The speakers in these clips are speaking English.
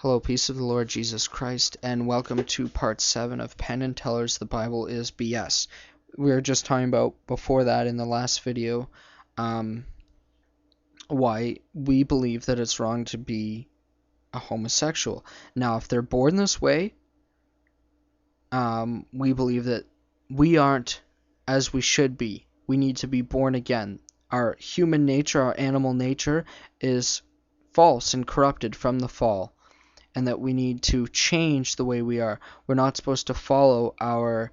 Hello, peace of the Lord Jesus Christ, and welcome to part 7 of Penn and Teller's The Bible is BS. We were just talking about, before that in the last video, why we believe that it's wrong to be a homosexual. Now, if they're born this way, we believe that we aren't as we should be. We need to be born again. Our human nature, our animal nature, is false and corrupted from the fall, and that we need to change the way we are. We're not supposed to follow our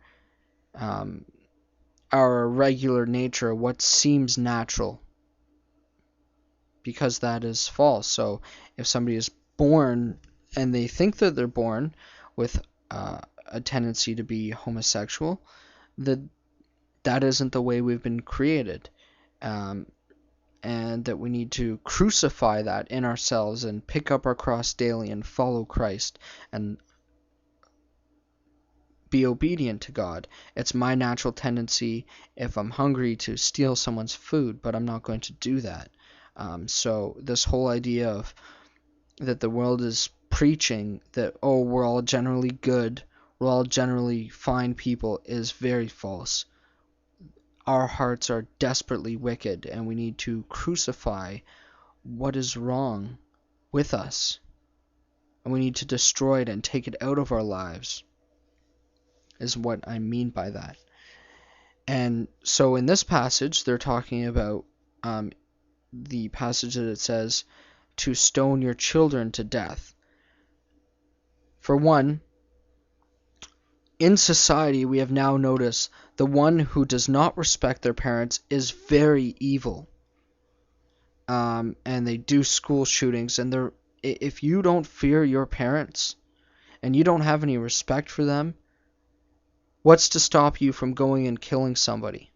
regular nature, what seems natural, because that is false. So if somebody is born and they think that they're born with a tendency to be homosexual, that isn't the way we've been created. And that we need to crucify that in ourselves and pick up our cross daily and follow Christ and be obedient to God. It's my natural tendency, if I'm hungry, to steal someone's food, but I'm not going to do that. So this whole idea of that the world is preaching that, oh, we're all generally good, we're all generally fine people, is very false. Our hearts are desperately wicked, and we need to crucify what is wrong with us. And we need to destroy it and take it out of our lives, is what I mean by that. And so in this passage, they're talking about the passage that it says to stone your children to death. For one, in society, we have now noticed the one who does not respect their parents is very evil. And they do school shootings, and if you don't fear your parents and you don't have any respect for them, what's to stop you from going and killing somebody?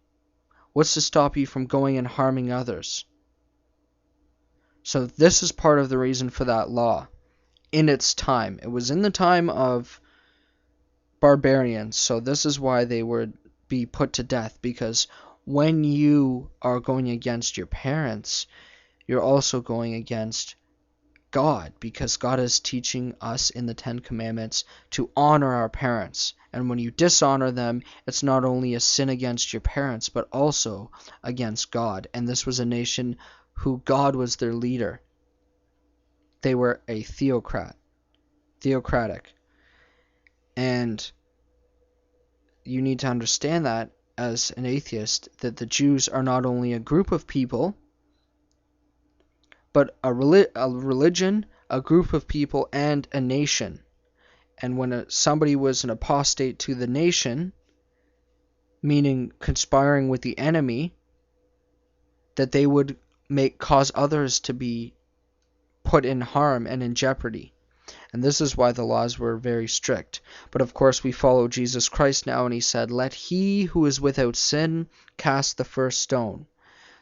What's to stop you from going and harming others? So this is part of the reason for that law in its time. It was in the time of barbarians, so this is why they would be put to death, because when you are going against your parents, you're also going against God, because God is teaching us in the Ten Commandments to honor our parents. And when you dishonor them, it's not only a sin against your parents, but also against God. And this was a nation who God was their leader. They were a theocratic. And you need to understand that as an atheist, that the Jews are not only a group of people, but a religion, a group of people, and a nation. And when somebody was an apostate to the nation, meaning conspiring with the enemy, that they would cause others to be put in harm and in jeopardy. And this is why the laws were very strict. But of course we follow Jesus Christ now, and he said, "Let he who is without sin cast the first stone."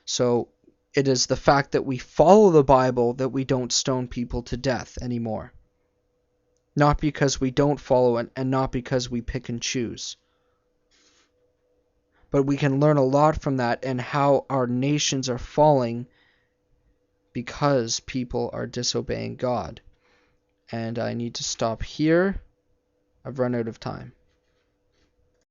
So it is the fact that we follow the Bible that we don't stone people to death anymore. Not because we don't follow it, and not because we pick and choose. But we can learn a lot from that, and how our nations are falling because people are disobeying God. And I need to stop here. I've run out of time.